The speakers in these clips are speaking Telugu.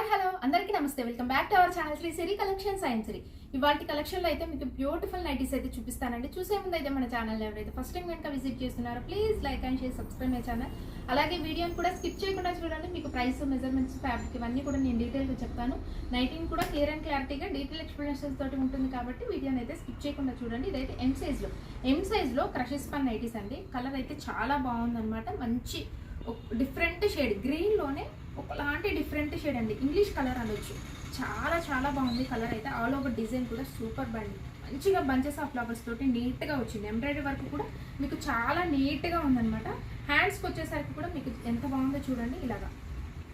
హాయ్ హలో అందరికీ నమస్తే. Welcome back to our channel Sri Siri collections and Sri. ఇవాళ కలెక్షన్లో అయితే మీకు బ్యూటిఫుల్ నైటీస్ అయితే చూపిస్తానండి. చూసే ముందు అయితే మన ఛానల్ ఎవరైతే ఫస్ట్ టైం కనుక విజిట్ చేస్తున్నారో please like and share subscribe my channel. అలాగే వీడియోని కూడా స్కిప్ చేయకుండా చూడండి. మీకు ప్రైస్, మెజర్మెంట్స్, ఫ్యాబ్రిక్ ఇవన్నీ కూడా నేను డీటెయిల్గా చెప్తాను. నైటీని కూడా క్లియర్ అండ్ క్లారిటీగా డీటెయిల్ ఎక్స్ప్లెనేషన్స్ తోటి ఉంటుంది కాబట్టి వీడియోని అయితే స్కిప్ చేయకుండా చూడండి. ఇదైతే ఎం సైజ్లో క్రషెస్ పన్ నైటీస్ అండి. కలర్ అయితే చాలా బాగుందన్నమాట. మంచి డిఫరెంట్ షేడ్ గ్రీన్లోనే ఒకలాంటి డిఫరెంట్ షేడ్ అండి. ఇంగ్లీష్ కలర్ అనొచ్చు. చాలా చాలా బాగుంది కలర్ అయితే. ఆల్ ఓవర్ డిజైన్ కూడా సూపర్ బండి. మంచిగా బంచెస్ ఆఫ్ ఫ్లవర్స్ తోటి నీట్గా వచ్చింది. ఎంబ్రాయిడరీ వర్క్ కూడా మీకు చాలా నీట్గా ఉందన్నమాట. హ్యాండ్స్కి వచ్చేసరికి కూడా మీకు ఎంత బాగుందో చూడండి. ఇలాగా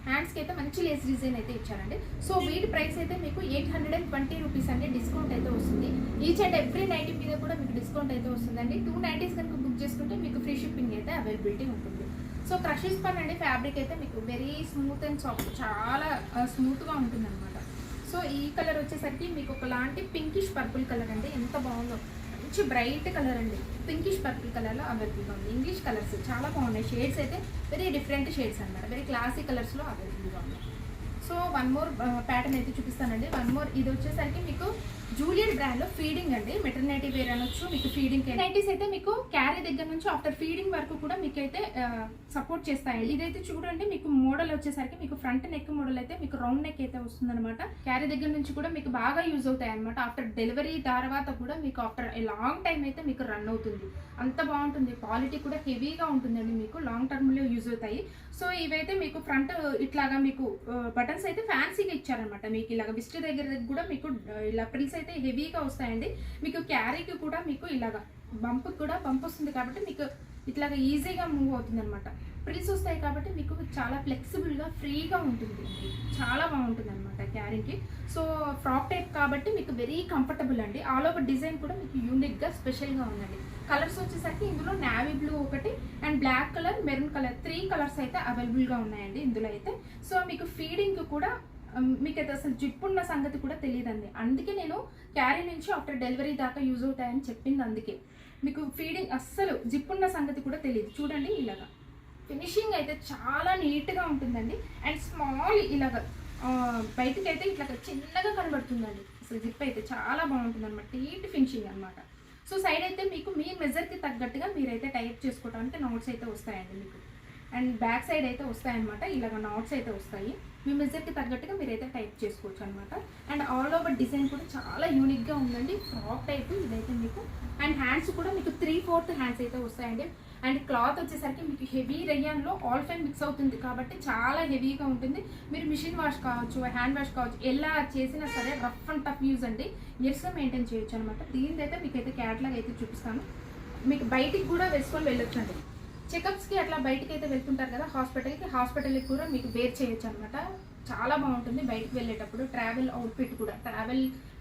హ్యాండ్స్కి అయితే మంచి లేస్ డిజైన్ అయితే ఇచ్చారండి. సో వీటి ప్రైస్ అయితే మీకు 820 రూపీస్ అంటే డిస్కౌంట్ అయితే వస్తుంది. ఈచ్ అండ్ ఎవ్రీ నైటీ మీద కూడా మీకు డిస్కౌంట్ అయితే వస్తుందండి. 2 నైటీస్ కనుక బుక్ చేసుకుంటే మీకు ఫ్రీ షిప్పింగ్ అయితే అవైలబిలిటీ ఉంటుంది. సో క్రషెస్ పన్ అండి. ఫ్యాబ్రిక్ అయితే మీకు వెరీ స్మూత్ అండ్ సాఫ్ట్, చాలా స్మూత్గా ఉంటుంది అనమాట. సో ఈ కలర్ వచ్చేసరికి మీకు ఒకలాంటి పింకిష్ పర్పుల్ కలర్ అండి. ఎంత బాగుందో, మంచి బ్రైట్ కలర్ అండి. పింకిష్ పర్పుల్ కలర్లో అవైలబుల్గా ఉంది. ఇంగ్లీష్ కలర్స్ చాలా బాగున్నాయి. షేడ్స్ అయితే వెరీ డిఫరెంట్ షేడ్స్ అనమాట. వెరీ క్లాసీ కలర్స్లో అవైలబుల్గా ఉన్నాయి. సో వన్ మోర్ ప్యాటర్న్ అయితే చూపిస్తానండి. వన్ మోర్ ఇది వచ్చేసరికి మీకు జూలియట్ బ్రాండ్లో ఫీడింగ్ అండి. మెటర్నిటీ వేర్ అనొచ్చు. మీకు ఫీడింగ్ నైటీస్ అయితే మీకు క్యారీ దగ్గర నుంచి ఆఫ్టర్ ఫీడింగ్ వరకు కూడా మీకు అయితే సపోర్ట్ చేస్తాయండి. ఇదైతే చూడండి మీకు మోడల్ వచ్చేసరికి మీకు ఫ్రంట్ నెక్ మోడల్ అయితే మీకు రౌండ్ నెక్ అయితే వస్తుంది అనమాట. క్యారీ దగ్గర నుంచి కూడా మీకు బాగా యూజ్ అవుతాయి అనమాట. ఆఫ్టర్ డెలివరీ తర్వాత కూడా మీకు ఆఫ్టర్ లాంగ్ టైం అయితే మీకు రన్ అవుతుంది. అంత బాగుంటుంది. క్వాలిటీ కూడా హెవీగా ఉంటుందండి. మీకు లాంగ్ టర్మ్లో యూజ్ అవుతాయి. సో ఇవైతే మీకు ఫ్రంట్ ఇట్లాగా మీకు బటన్స్ అయితే ఫ్యాన్సీగా ఇచ్చారనమాట. మీకు ఇలాగ విస్ట్ దగ్గర కూడా మీకు ఇలా ప్రిల్స్ అయితే హెవీగా వస్తాయండి. మీకు క్యారీకి కూడా మీకు ఇలాగా బంప్ కూడా బంప్ వస్తుంది కాబట్టి మీకు ఇట్లాగా ఈజీగా మూవ్ అవుతుంది అనమాట. ప్రిల్స్ వస్తాయి కాబట్టి మీకు చాలా ఫ్లెక్సిబుల్గా ఫ్రీగా ఉంటుంది. చాలా బాగుంటుంది అనమాట క్యారీకి. సో ఫ్రాక్ టైప్ కాబట్టి మీకు వెరీ కంఫర్టబుల్ అండి. ఆల్ ఓవర్ డిజైన్ కూడా మీకు యూనిక్గా స్పెషల్గా ఉందండి. కలర్స్ వచ్చేసరికి ఇందులో నావీ బ్లూ ఒకటి and black colour, maroon colour 3 colours అయితే అవైలబుల్గా ఉన్నాయండి ఇందులో అయితే. సో మీకు ఫీడింగ్ కూడా మీకు అయితే అసలు జిప్ ఉన్న సంగతి కూడా తెలియదండి. అందుకే నేను క్యారీ నుంచి ఆఫ్టర్ డెలివరీ దాకా యూజ్ అవుతాయని చెప్పింది. అందుకే మీకు ఫీడింగ్ అస్సలు జిప్ ఉన్న సంగతి కూడా తెలియదు. చూడండి ఇలాగా ఫినిషింగ్ అయితే చాలా నీట్గా ఉంటుందండి. అండ్ స్మాల్ ఇలాగ బయటకి అయితే ఇట్లా చిన్నగా కనబడుతుందండి. అసలు జిప్ అయితే చాలా బాగుంటుంది అనమాట. నీట్ ఫినిషింగ్ అనమాట. సో సైడ్ అయితే మీకు మీ మెజర్కి తగ్గట్టుగా మీరైతే టైప్ చేసుకోవడానికి నాట్స్ అయితే వస్తాయండి మీకు. అండ్ బ్యాక్ సైడ్ అయితే వస్తాయన్నమాట. ఇలాగ నాట్స్ అయితే వస్తాయి. మీ మెజర్కి తగ్గట్టుగా మీరైతే టైప్ చేసుకోవచ్చు అనమాట. అండ్ ఆల్ ఓవర్ డిజైన్ కూడా చాలా యూనిక్గా ఉందండి. ఫ్రాక్ టైప్ ఇదైతే మీకు. అండ్ హ్యాండ్స్ కూడా మీకు 3/4 హ్యాండ్స్ అయితే వస్తాయండి. అండ్ క్లాత్ వచ్చేసరికి మీకు హెవీ రేయాన్లో ఆల్ ఫైన్ మిక్స్ అవుతుంది కాబట్టి చాలా హెవీగా ఉంటుంది. మీరు మిషన్ వాష్ కావచ్చు, హ్యాండ్ వాష్ కావచ్చు, ఎలా చేసినా సరే రఫ్ అండ్ టఫ్ యూజ్ అండి. ఇయర్స్గా మెయింటైన్ చేయొచ్చు అనమాట. దీనిదైతే మీకు అయితే క్యాట్లాగ్ అయితే చూపిస్తాను. మీకు బయటికి కూడా వేసుకొని వెళ్ళొచ్చు అండి. చెకప్స్కి అట్లా బయటకి అయితే వెళ్తుంటారు కదా హాస్పిటల్కి కూడా మీకు వేర్ చేయొచ్చు అనమాట. చాలా బాగుంటుంది. బయటకు వెళ్ళేటప్పుడు ట్రావెల్ అవుట్ఫిట్ కూడా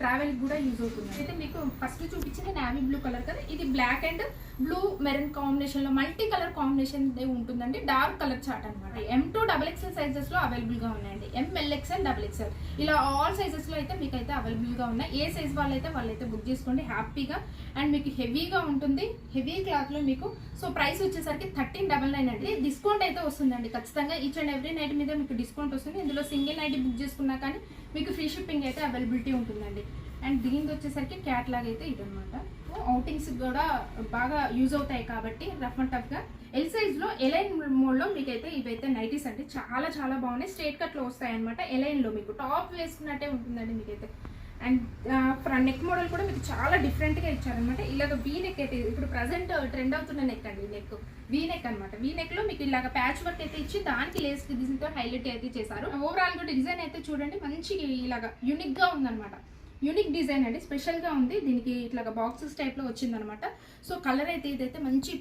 ట్రావెల్ కూడా యూజ్ అవుతుంది. అయితే మీకు ఫస్ట్ చూపించింది నావీ బ్లూ కలర్ కదా. ఇది బ్లాక్ అండ్ బ్లూ మెరూన్ కాంబినేషన్లో మల్టీ కలర్ కాంబినేషన్ ఉంటుందండి. డార్క్ కలర్ చార్ట్ అనమాట. M2 XXL సైజెస్లో అవైలబుల్గా ఉన్నాయండి. MLXL XXL ఇలా ఆల్ సైజెస్లో అయితే మీకు అయితే అవైలబుల్గా ఉన్నాయి. ఏ సైజ్ వాళ్ళైతే బుక్ చేసుకోండి హ్యాపీగా. అండ్ మీకు హెవీగా ఉంటుంది. హెవీ క్లాత్లో మీకు. సో ప్రైస్ వచ్చేసరికి 1399 అండి. డిస్కౌంట్ అయితే వస్తుందండి ఖచ్చితంగా. ఈచ్ అండ్ ఎవ్రీ నైట్ మీద మీకు డిస్కౌంట్ వస్తుంది. ఇందులో సింగిల్ నైట్ బుక్ చేసుకున్నా కానీ మీకు ఫ్రీ షిప్పింగ్ అయితే అవైలబిలిటీ ఉంటుందండి. అండ్ దీనిది వచ్చేసరికి క్యాట్లాగ్ అయితే ఇదనమాట. అవుటింగ్స్ కూడా బాగా యూజ్ అవుతాయి కాబట్టి రఫ్ అండ్ టఫ్గా. ఎల్ సైజ్లో ఎలైన్ మోడ్లో మీకైతే ఇవైతే నైటీస్ అండి. చాలా చాలా బాగున్నాయి. స్ట్రేట్ కట్లో వస్తాయి అనమాట. ఎలైన్లో మీకు టాప్ వేసుకున్నట్టే ఉంటుందండి మీకైతే. అండ్ ఫ్రంట్ నెక్ మోడల్ కూడా మీకు చాలా డిఫరెంట్గా ఇచ్చారనమాట. ఇలాగ వీ నెక్ అయితే ఇప్పుడు ప్రజెంట్ ట్రెండ్ అవుతున్న నెక్ అండి. నెక్ వీ నెక్ అనమాట. వీ నెక్లో మీకు ఇలాగ ప్యాచ్ వర్క్ అయితే ఇచ్చి దానికి లేస్ డిజైన్తో హైలైట్ అయితే చేశారు. ఓవరాల్ కూడా డిజైన్ అయితే చూడండి మంచి ఇలాగ యూనిక్గా ఉందన్నమాట. యూనిక్ డిజైన్ అండి. స్పెషల్గా ఉంది. దీనికి ఇట్లాగా బాక్సెస్ టైప్లో వచ్చిందనమాట. సో కలర్ అయితే ఇదైతే మంచి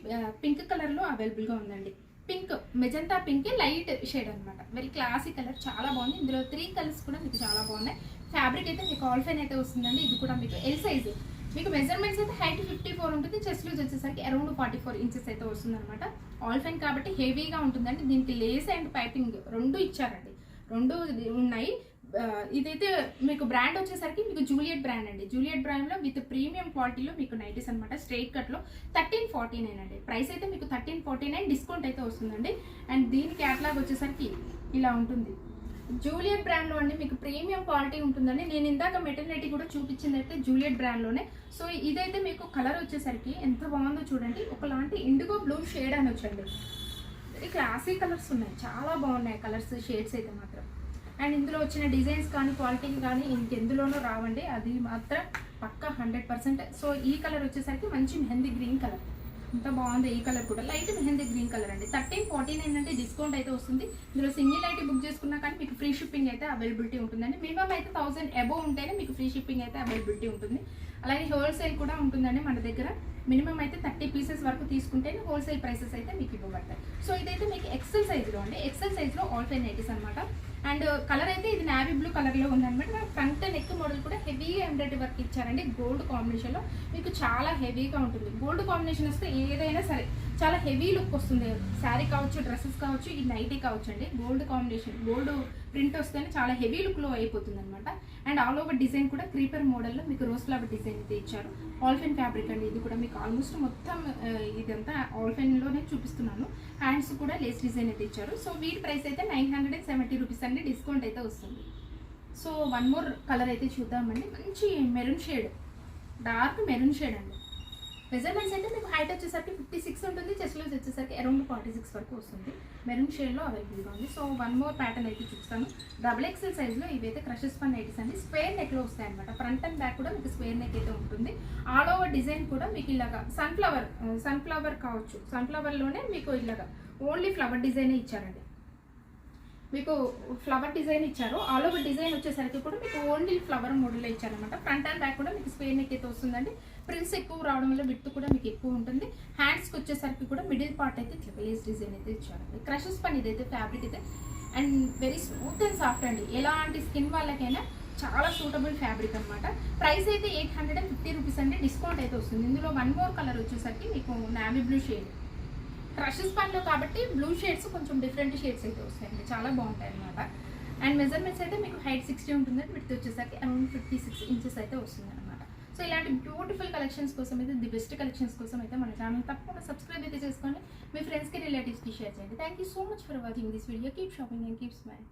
పింక్ కలర్లో అవైలబుల్గా ఉందండి. Pink magenta pink light shade అనమాట. Very classy colour. చాలా బాగుంది. ఇందులో 3 కలర్స్ కూడా మీకు చాలా బాగున్నాయి. ఫ్యాబ్రిక్ అయితే మీకు ఆల్ ఫైన్ అయితే వస్తుందండి. ఇది కూడా మీకు ఎల్ సైజ్. మీకు మెజర్మెంట్స్ అయితే హైట్ 54 ఉంటుంది. చెస్ట్ లూజ్ వచ్చేసరికి అరౌండ్ 44 ఇంచెస్ అయితే వస్తుంది అనమాట. ఆల్ ఫైన్ కాబట్టి హెవీగా ఉంటుందండి. దీనికి లేస్ అండ్ పైపింగ్ 2 ఇచ్చారండి. 2 ఉన్నాయి. ఇదైతే మీకు బ్రాండ్ వచ్చేసరికి మీకు జూలియట్ బ్రాండ్ అండి. జూలియట్ బ్రాండ్లో విత్ ప్రీమియం క్వాలిటీలో మీకు నైటీస్ అనమాట. స్ట్రైట్ కట్లో 1349 అండి. ప్రైస్ అయితే మీకు 1349 డిస్కౌంట్ అయితే వస్తుందండి. అండ్ దీని క్యాట్లాగ్ వచ్చేసరికి ఇలా ఉంటుంది. జూలియట్ బ్రాండ్లో అండి మీకు ప్రీమియం క్వాలిటీ ఉంటుందండి. నేను ఇందాక మెటర్నిటీ కూడా చూపించింది అయితే జూలియట్ బ్రాండ్లోనే. సో ఇదైతే మీకు కలర్ వచ్చేసరికి ఎంత బాగుందో చూడండి. ఒకలాంటి ఇండిగో బ్లూ షేడ్ అని వచ్చండి. వెరీ క్లాసిక్ కలర్స్ ఉన్నాయి, చాలా బాగున్నాయి కలర్స్ షేడ్స్ అయితే మాత్రం. అండ్ ఇందులో వచ్చిన డిజైన్స్ కానీ క్వాలిటీ కానీ ఇంకెందులోనూ రావండి, అది మాత్రం పక్కా 100%. సో ఈ కలర్ వచ్చేసరికి మంచి మెహందీ గ్రీన్ కలర్, ఎంత బాగుంది. ఈ కలర్ కూడా లైట్ మెహందీ గ్రీన్ కలర్ అండి. 1349 అంటే డిస్కౌంట్ అయితే వస్తుంది. ఇందులో సింగిల్ అయితే బుక్ చేసుకున్నా కానీ మీకు ఫ్రీ షిప్పింగ్ అయితే అవైలబిలిటీ ఉంటుందండి. మినిమం అయితే 1000 అబోవ్ ఉంటేనే మీకు ఫ్రీ షిప్పింగ్ అయితే అవైలబిలిటీ ఉంటుంది. అలాగే హోల్సేల్ కూడా ఉంటుందండి మన దగ్గర. మినిమం అయితే 30 పీసెస్ వరకు తీసుకుంటేనే హోల్సేల్ ప్రైసెస్ అయితే మీకు ఇవ్వబడతాయి. సో ఇదైతే మీకు ఎక్సెల్ సైజులో అండి, ఎక్సెల్ సైజ్లో ఆల్ ఫైన్ నైటీస్ అనమాట. అండ్ కలర్ అయితే ఇది నావీ బ్లూ కలర్లో ఉందన్నమాట. ఫ్రంట్ నెక్ మోడల్ కూడా హెవీగా ఎంబ్రాయిడరీ వర్క్ ఇచ్చారండి. గోల్డ్ కాంబినేషన్లో మీకు చాలా హెవీగా ఉంటుంది. గోల్డ్ కాంబినేషన్ వస్తే ఏదైనా సరే చాలా హెవీ లుక్ వస్తుంది. శారీ కావచ్చు, డ్రెస్సెస్ కావచ్చు, ఈ నైటీ కావచ్చు అండి. గోల్డ్ కాంబినేషన్, గోల్డ్ ప్రింట్ వస్తేనే చాలా హెవీ లుక్లో అయిపోతుంది అనమాట. అండ్ ఆల్ ఓవర్ డిజైన్ కూడా క్రీపర్ మోడల్లో మీకు రోజ్ ఫ్లవర్ డిజైన్ అయితే ఇచ్చారు. ఆల్ఫైన్ ఫ్యాబ్రిక్ అండి. ఇది కూడా మీకు ఆల్మోస్ట్ మొత్తం ఇదంతా ఆల్ఫైన్లోనే చూపిస్తున్నాను. హ్యాండ్స్ కూడా లేస్ డిజైన్ అయితే ఇచ్చారు. సో వీటి ప్రైస్ అయితే 970 రూపీస్ అండి, డిస్కౌంట్ అయితే వస్తుంది. సో వన్ మోర్ కలర్ అయితే చూద్దామండి. మంచి maroon shade, dark maroon shade అండి. మెజర్మెంట్స్ అయితే మీకు హైట్ వచ్చేసరికి 56 ఉంటుంది, చెస్ట్ లూజ్ వచ్చేసరికి అరౌండ్ 46 వరకు వస్తుంది. మెరూన్ షేడ్లో అవైలబుల్గా ఉంది. సో వన్ మోర్ ప్యాటర్న్ అయితే చూస్తాను. డబుల్ ఎక్సెల్ సైజ్లో ఇవైతే క్రషెస్ పన్ నైటీస్ అండి. స్క్వేర్ నెక్లో వస్తాయి అనమాట. ఫ్రంట్ అండ్ బ్యాక్ కూడా మీకు స్క్వేర్ నెక్ అయితే ఉంటుంది. ఆల్ ఓవర్ డిజైన్ కూడా మీకు ఇలాగా సన్ఫ్లవర్ కావచ్చు, సన్ఫ్లవర్లోనే మీకు ఇలాగా ఓన్లీ ఫ్లవర్ డిజైనే ఇచ్చారండి. మీకు ఫ్లవర్ డిజైన్ ఇచ్చారు. ఆల్ ఓవర్ డిజైన్ వచ్చేసరికి కూడా మీకు ఓన్లీ ఫ్లవర్ మోడల్లో ఇచ్చారనమాట. ఫ్రంట్ అండ్ బ్యాక్ కూడా మీకు స్క్వేర్ నెక్ అయితే వస్తుందండి. ప్రిన్స్ ఎక్కువ రావడం వల్ల విడ్త్ కూడా మీకు ఎక్కువ ఉంటుంది. హ్యాండ్స్కి వచ్చేసరికి కూడా మిడిల్ పార్ట్ అయితే ఇట్లా లేస్ డిజైన్ అయితే ఇచ్చారండి. క్రషెస్ పని ఇదైతే ఫ్యాబ్రిక్ అయితే and very smooth and soft అండి. ఎలాంటి స్కిన్ వాళ్ళకైనా చాలా సూటబుల్ ఫ్యాబ్రిక్ అనమాట. ప్రైస్ అయితే 850 రూపీస్ అండి, డిస్కౌంట్ అయితే వస్తుంది. ఇందులో వన్ మోర్ కలర్ వచ్చేసరికి మీకు నావీ బ్లూ షేడ్. క్రషెస్ పనిలో కాబట్టి బ్లూ షేడ్స్ కొంచెం డిఫరెంట్ షేడ్స్ అయితే వస్తాయండి, చాలా బాగుంటాయి అనమాట. అండ్ మెజర్మెంట్స్ అయితే మీకు హైట్ 60 ఉంటుందండి, విడ్త్ వచ్చేసరికి అరౌండ్ 56 ఇంచెస్ అయితే వస్తుంది అనమాట. సో ఇలాంటి బ్యూటిఫుల్ కలెక్షన్స్ కోసం అయితే, ది బెస్ట్ కలెక్షన్స్ కోసం అయితే మన ఛానల్ తప్పకుండా సబ్స్క్రైబ్ అయితే చేసుకొని మీ ఫ్రెండ్స్కి రిలేటివ్స్కి షేర్ చేయండి. Thank you so much for watching this video. Keep shopping and keep smile.